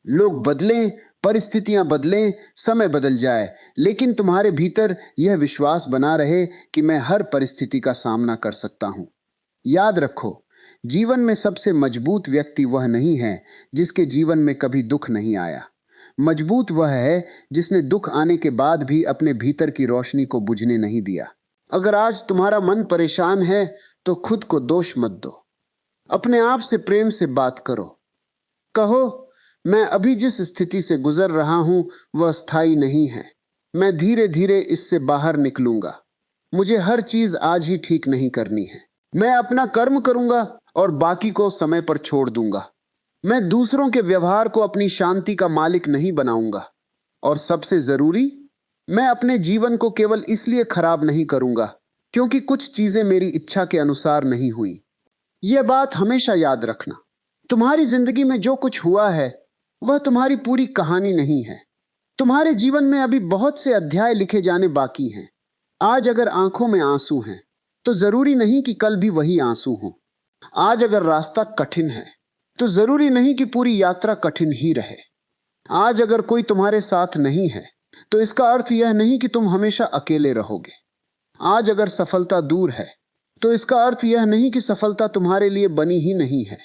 S1: लोग बदलें, परिस्थितियां बदलें, समय बदल जाए, लेकिन तुम्हारे भीतर यह विश्वास बना रहे कि मैं हर परिस्थिति का सामना कर सकता हूं। याद रखो, जीवन में सबसे मजबूत व्यक्ति वह नहीं है जिसके जीवन में कभी दुख नहीं आया। मजबूत वह है जिसने दुख आने के बाद भी अपने भीतर की रोशनी को बुझने नहीं दिया। अगर आज तुम्हारा मन परेशान है तो खुद को दोष मत दो। अपने आप से प्रेम से बात करो। कहो, मैं अभी जिस स्थिति से गुजर रहा हूं वह स्थायी नहीं है। मैं धीरे धीरे इससे बाहर निकलूंगा। मुझे हर चीज आज ही ठीक नहीं करनी है। मैं अपना कर्म करूंगा और बाकी को समय पर छोड़ दूंगा। मैं दूसरों के व्यवहार को अपनी शांति का मालिक नहीं बनाऊंगा। और सबसे जरूरी, मैं अपने जीवन को केवल इसलिए खराब नहीं करूंगा क्योंकि कुछ चीजें मेरी इच्छा के अनुसार नहीं हुई। यह बात हमेशा याद रखना। तुम्हारी जिंदगी में जो कुछ हुआ है वह तुम्हारी पूरी कहानी नहीं है। तुम्हारे जीवन में अभी बहुत से अध्याय लिखे जाने बाकी हैं। आज अगर आंखों में आंसू हैं तो जरूरी नहीं कि कल भी वही आंसू हों। आज अगर रास्ता कठिन है तो जरूरी नहीं कि पूरी यात्रा कठिन ही रहे। आज अगर कोई तुम्हारे साथ नहीं है तो इसका अर्थ यह नहीं कि तुम हमेशा अकेले रहोगे। आज अगर सफलता दूर है तो इसका अर्थ यह नहीं कि सफलता तुम्हारे लिए बनी ही नहीं है।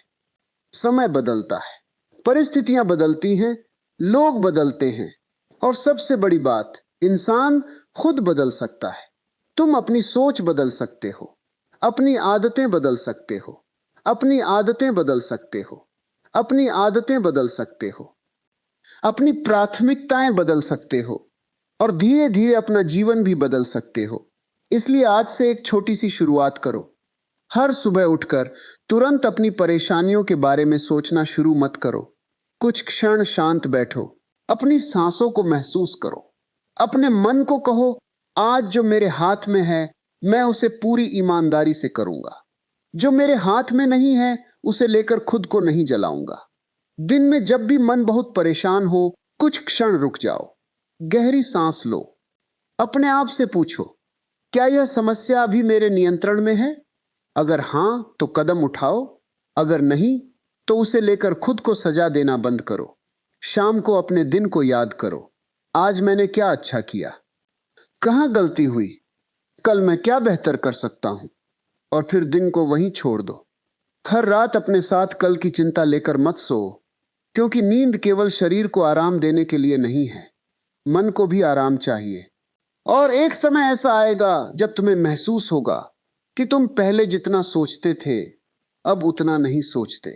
S1: समय बदलता है, परिस्थितियां बदलती हैं, लोग बदलते हैं, और सबसे बड़ी बात, इंसान खुद बदल सकता है। तुम अपनी सोच बदल सकते हो, अपनी आदतें बदल सकते हो, अपनी आदतें बदल सकते हो, अपनी आदतें बदल सकते हो, अपनी प्राथमिकताएं बदल सकते हो, और धीरे धीरे अपना जीवन भी बदल सकते हो। इसलिए आज से एक छोटी सी शुरुआत करो। हर सुबह उठकर तुरंत अपनी परेशानियों के बारे में सोचना शुरू मत करो। कुछ क्षण शांत बैठो, अपनी सांसों को महसूस करो, अपने मन को कहो, आज जो मेरे हाथ में है मैं उसे पूरी ईमानदारी से करूंगा। जो मेरे हाथ में नहीं है उसे लेकर खुद को नहीं जलाऊंगा। दिन में जब भी मन बहुत परेशान हो, कुछ क्षण रुक जाओ, गहरी सांस लो, अपने आप से पूछो, क्या यह समस्या अभी मेरे नियंत्रण में है? अगर हां तो कदम उठाओ, अगर नहीं तो उसे लेकर खुद को सजा देना बंद करो। शाम को अपने दिन को याद करो, आज मैंने क्या अच्छा किया, कहां गलती हुई, कल मैं क्या बेहतर कर सकता हूं, और फिर दिन को वहीं छोड़ दो। हर रात अपने साथ कल की चिंता लेकर मत सो, क्योंकि नींद केवल शरीर को आराम देने के लिए नहीं है, मन को भी आराम चाहिए। और एक समय ऐसा आएगा जब तुम्हें महसूस होगा कि तुम पहले जितना सोचते थे अब उतना नहीं सोचते।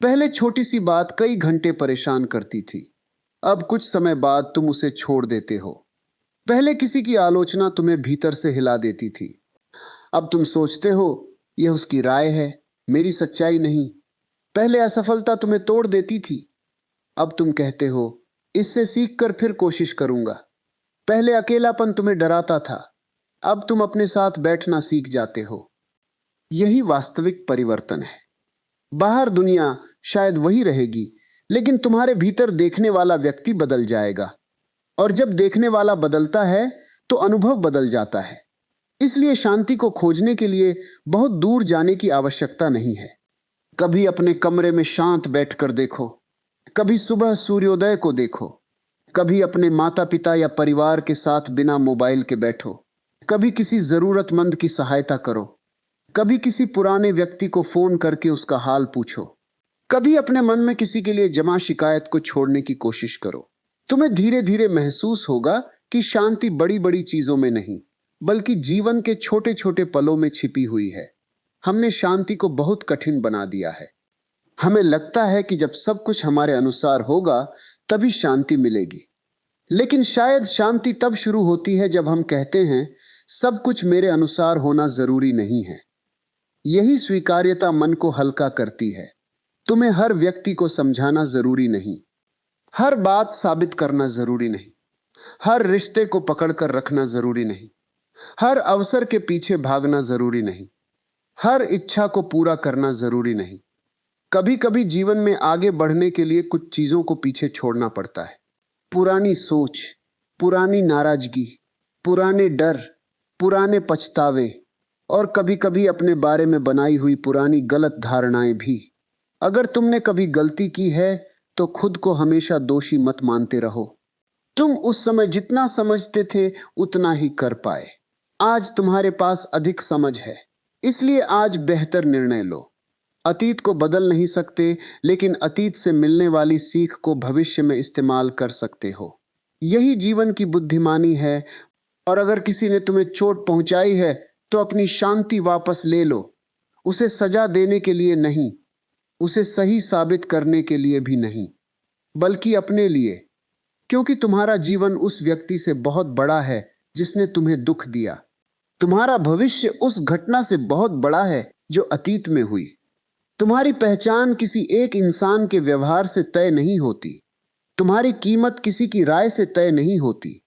S1: पहले छोटी सी बात कई घंटे परेशान करती थी, अब कुछ समय बाद तुम उसे छोड़ देते हो। पहले किसी की आलोचना तुम्हें भीतर से हिला देती थी, अब तुम सोचते हो यह उसकी राय है, मेरी सच्चाई नहीं। पहले असफलता तुम्हें तोड़ देती थी, अब तुम कहते हो इससे सीखकर फिर कोशिश करूंगा। पहले अकेलापन तुम्हें डराता था, अब तुम अपने साथ बैठना सीख जाते हो। यही वास्तविक परिवर्तन है। बाहर दुनिया शायद वही रहेगी, लेकिन तुम्हारे भीतर देखने वाला व्यक्ति बदल जाएगा, और जब देखने वाला बदलता है तो अनुभव बदल जाता है। इसलिए शांति को खोजने के लिए बहुत दूर जाने की आवश्यकता नहीं है। कभी अपने कमरे में शांत बैठकर देखो, कभी सुबह सूर्योदय को देखो, कभी अपने माता पिता या परिवार के साथ बिना मोबाइल के बैठो, कभी किसी जरूरतमंद की सहायता करो, कभी किसी पुराने व्यक्ति को फोन करके उसका हाल पूछो, कभी अपने मन में किसी के लिए जमा शिकायत को छोड़ने की कोशिश करो। तुम्हें धीरे धीरे महसूस होगा कि शांति बड़ी बड़ी चीजों में नहीं, बल्कि जीवन के छोटे छोटे पलों में छिपी हुई है। हमने शांति को बहुत कठिन बना दिया है। हमें लगता है कि जब सब कुछ हमारे अनुसार होगा तभी शांति मिलेगी, लेकिन शायद शांति तब शुरू होती है जब हम कहते हैं सब कुछ मेरे अनुसार होना जरूरी नहीं है। यही स्वीकार्यता मन को हल्का करती है। तुम्हें हर व्यक्ति को समझाना जरूरी नहीं, हर बात साबित करना जरूरी नहीं, हर रिश्ते को पकड़कर रखना जरूरी नहीं, हर अवसर के पीछे भागना जरूरी नहीं, हर इच्छा को पूरा करना जरूरी नहीं। कभी कभी जीवन में आगे बढ़ने के लिए कुछ चीजों को पीछे छोड़ना पड़ता है। पुरानी सोच, पुरानी नाराजगी, पुराने डर, पुराने पछतावे, और कभी कभी अपने बारे में बनाई हुई पुरानी गलत धारणाएं भी। अगर तुमने कभी गलती की है तो खुद को हमेशा दोषी मत मानते रहो। तुम उस समय जितना समझते थे उतना ही कर पाए। आज तुम्हारे पास अधिक समझ है, इसलिए आज बेहतर निर्णय लो। अतीत को बदल नहीं सकते, लेकिन अतीत से मिलने वाली सीख को भविष्य में इस्तेमाल कर सकते हो। यही जीवन की बुद्धिमानी है। और अगर किसी ने तुम्हें चोट पहुंचाई है तो अपनी शांति वापस ले लो, उसे सजा देने के लिए नहीं, उसे सही साबित करने के लिए भी नहीं, बल्कि अपने लिए, क्योंकि तुम्हारा जीवन उस व्यक्ति से बहुत बड़ा है जिसने तुम्हें दुख दिया। तुम्हारा भविष्य उस घटना से बहुत बड़ा है जो अतीत में हुई। तुम्हारी पहचान किसी एक इंसान के व्यवहार से तय नहीं होती, तुम्हारी कीमत किसी की राय से तय नहीं होती,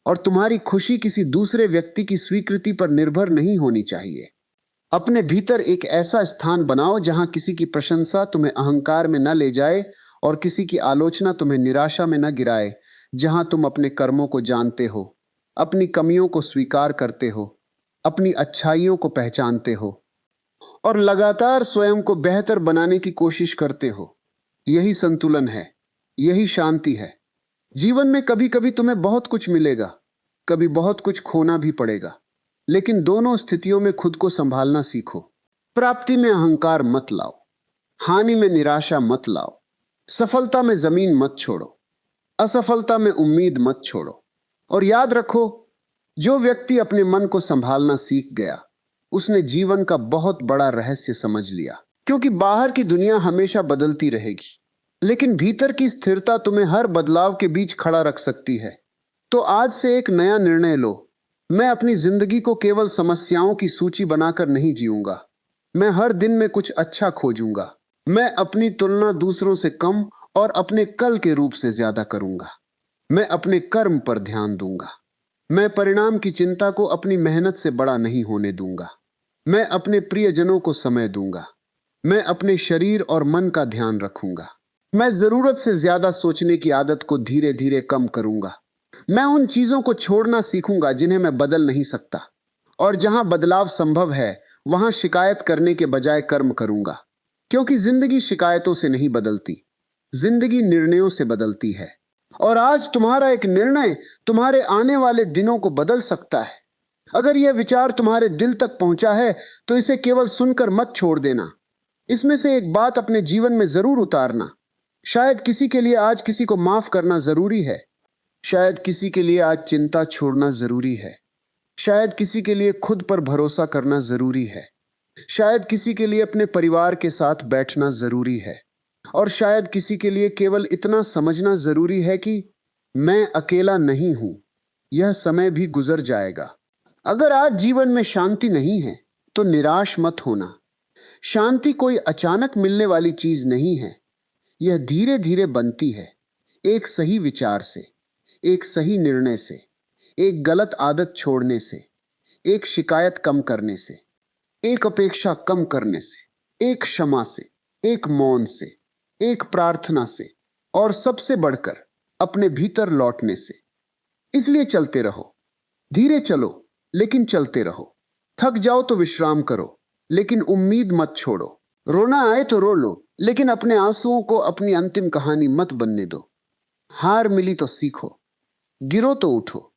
S1: और तुम्हारी खुशी किसी दूसरे व्यक्ति की स्वीकृति पर निर्भर नहीं होनी चाहिए। अपने भीतर एक ऐसा स्थान बनाओ जहां किसी की प्रशंसा तुम्हें अहंकार में न ले जाए और किसी की आलोचना तुम्हें निराशा में न गिराए। जहां तुम अपने कर्मों को जानते हो, अपनी कमियों को स्वीकार करते हो, अपनी अच्छाइयों को पहचानते हो, और लगातार स्वयं को बेहतर बनाने की कोशिश करते हो। यही संतुलन है, यही शांति है। जीवन में कभी कभी तुम्हें बहुत कुछ मिलेगा, कभी बहुत कुछ खोना भी पड़ेगा, लेकिन दोनों स्थितियों में खुद को संभालना सीखो। प्राप्ति में अहंकार मत लाओ, हानि में निराशा मत लाओ, सफलता में जमीन मत छोड़ो, असफलता में उम्मीद मत छोड़ो। और याद रखो, जो व्यक्ति अपने मन को संभालना सीख गया, उसने जीवन का बहुत बड़ा रहस्य समझ लिया। क्योंकि बाहर की दुनिया हमेशा बदलती रहेगी, लेकिन भीतर की स्थिरता तुम्हें हर बदलाव के बीच खड़ा रख सकती है। तो आज से एक नया निर्णय लो। मैं अपनी जिंदगी को केवल समस्याओं की सूची बनाकर नहीं जीऊंगा। मैं हर दिन में कुछ अच्छा खोजूंगा। मैं अपनी तुलना दूसरों से कम और अपने कल के रूप से ज्यादा करूंगा। मैं अपने कर्म पर ध्यान दूंगा। मैं परिणाम की चिंता को अपनी मेहनत से बड़ा नहीं होने दूंगा। मैं अपने प्रियजनों को समय दूंगा। मैं अपने शरीर और मन का ध्यान रखूंगा। मैं जरूरत से ज्यादा सोचने की आदत को धीरे धीरे कम करूंगा। मैं उन चीजों को छोड़ना सीखूंगा जिन्हें मैं बदल नहीं सकता, और जहां बदलाव संभव है वहां शिकायत करने के बजाय कर्म करूंगा। क्योंकि जिंदगी शिकायतों से नहीं बदलती, जिंदगी निर्णयों से बदलती है। और आज तुम्हारा एक निर्णय तुम्हारे आने वाले दिनों को बदल सकता है। अगर यह विचार तुम्हारे दिल तक पहुंचा है तो इसे केवल सुनकर मत छोड़ देना। इसमें से एक बात अपने जीवन में जरूर उतारना। शायद किसी के लिए आज किसी को माफ करना जरूरी है। शायद किसी के लिए आज चिंता छोड़ना जरूरी है। शायद किसी के लिए खुद पर भरोसा करना जरूरी है। शायद किसी के लिए अपने परिवार के साथ बैठना जरूरी है। और शायद किसी के लिए केवल इतना समझना जरूरी है कि मैं अकेला नहीं हूं, यह समय भी गुजर जाएगा। अगर आज जीवन में शांति नहीं है तो निराश मत होना। शांति कोई अचानक मिलने वाली चीज नहीं है। यह धीरे धीरे बनती है, एक सही विचार से, एक सही निर्णय से, एक गलत आदत छोड़ने से, एक शिकायत कम करने से, एक अपेक्षा कम करने से, एक क्षमा से, एक मौन से, एक प्रार्थना से, और सबसे बढ़कर अपने भीतर लौटने से। इसलिए चलते रहो, धीरे चलो लेकिन चलते रहो। थक जाओ तो विश्राम करो, लेकिन उम्मीद मत छोड़ो। रोना आए तो रो लो, लेकिन अपने आंसुओं को अपनी अंतिम कहानी मत बनने दो। हार मिली तो सीखो, गिरो तो उठो।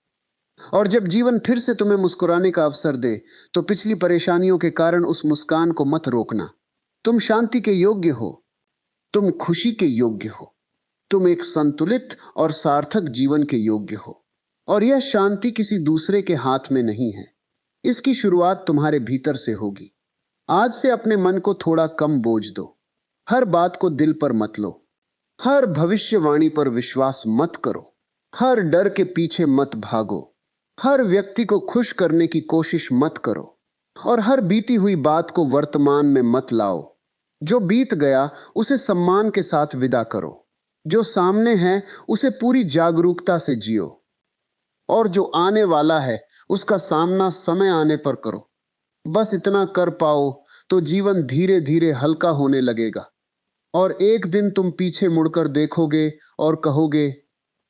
S1: और जब जीवन फिर से तुम्हें मुस्कुराने का अवसर दे तो पिछली परेशानियों के कारण उस मुस्कान को मत रोकना। तुम शांति के योग्य हो, तुम खुशी के योग्य हो, तुम एक संतुलित और सार्थक जीवन के योग्य हो। और यह शांति किसी दूसरे के हाथ में नहीं है, इसकी शुरुआत तुम्हारे भीतर से होगी। आज से अपने मन को थोड़ा कम बोझ दो। हर बात को दिल पर मत लो। हर भविष्यवाणी पर विश्वास मत करो। हर डर के पीछे मत भागो। हर व्यक्ति को खुश करने की कोशिश मत करो। और हर बीती हुई बात को वर्तमान में मत लाओ। जो बीत गया उसे सम्मान के साथ विदा करो। जो सामने है उसे पूरी जागरूकता से जियो। और जो आने वाला है उसका सामना समय आने पर करो। बस इतना कर पाओ तो जीवन धीरे धीरे हल्का होने लगेगा। और एक दिन तुम पीछे मुड़कर देखोगे और कहोगे,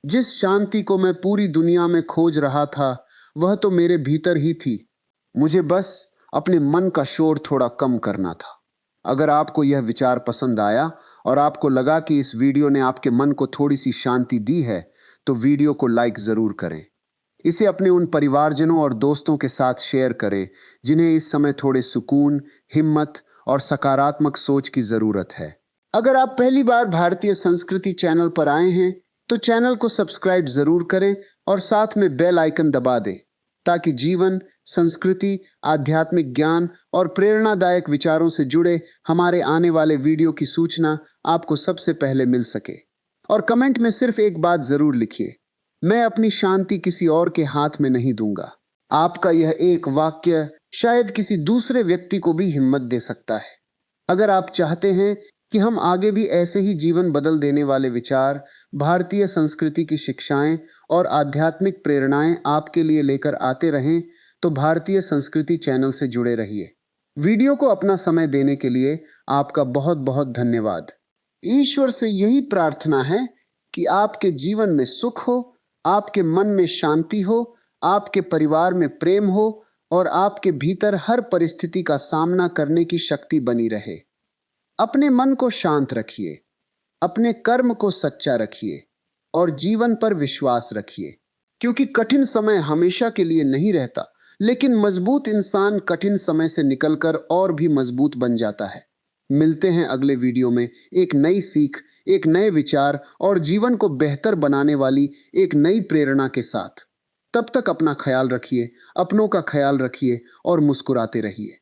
S1: जिस शांति को मैं पूरी दुनिया में खोज रहा था वह तो मेरे भीतर ही थी। मुझे बस अपने मन का शोर थोड़ा कम करना था। अगर आपको यह विचार पसंद आया और आपको लगा कि इस वीडियो ने आपके मन को थोड़ी सी शांति दी है, तो वीडियो को लाइक जरूर करें। इसे अपने उन परिवारजनों और दोस्तों के साथ शेयर करें जिन्हें इस समय थोड़े सुकून, हिम्मत और सकारात्मक सोच की जरूरत है। अगर आप पहली बार भारतीय संस्कृति चैनल पर आए हैं तो चैनल को सब्सक्राइब जरूर करें और साथ में बेल आइकन दबा दें, ताकि जीवन, संस्कृति, आध्यात्मिक ज्ञान और प्रेरणादायक विचारों से जुड़े हमारे आने वाले वीडियो की सूचना आपको सबसे पहले मिल सके। और कमेंट में सिर्फ एक बात जरूर लिखिए, मैं अपनी शांति किसी और के हाथ में नहीं दूंगा। आपका यह एक वाक्य शायद किसी दूसरे व्यक्ति को भी हिम्मत दे सकता है। अगर आप चाहते हैं कि हम आगे भी ऐसे ही जीवन बदल देने वाले विचार, भारतीय संस्कृति की शिक्षाएं और आध्यात्मिक प्रेरणाएं आपके लिए लेकर आते रहें, तो भारतीय संस्कृति चैनल से जुड़े रहिए। वीडियो को अपना समय देने के लिए आपका बहुत बहुत धन्यवाद। ईश्वर से यही प्रार्थना है कि आपके जीवन में सुख हो, आपके मन में शांति हो, आपके परिवार में प्रेम हो, और आपके भीतर हर परिस्थिति का सामना करने की शक्ति बनी रहे। अपने मन को शांत रखिए, अपने कर्म को सच्चा रखिए और जीवन पर विश्वास रखिए, क्योंकि कठिन समय हमेशा के लिए नहीं रहता, लेकिन मजबूत इंसान कठिन समय से निकलकर और भी मजबूत बन जाता है। मिलते हैं अगले वीडियो में एक नई सीख, एक नए विचार और जीवन को बेहतर बनाने वाली एक नई प्रेरणा के साथ। तब तक अपना ख्याल रखिए, अपनों का ख्याल रखिए और मुस्कुराते रहिए।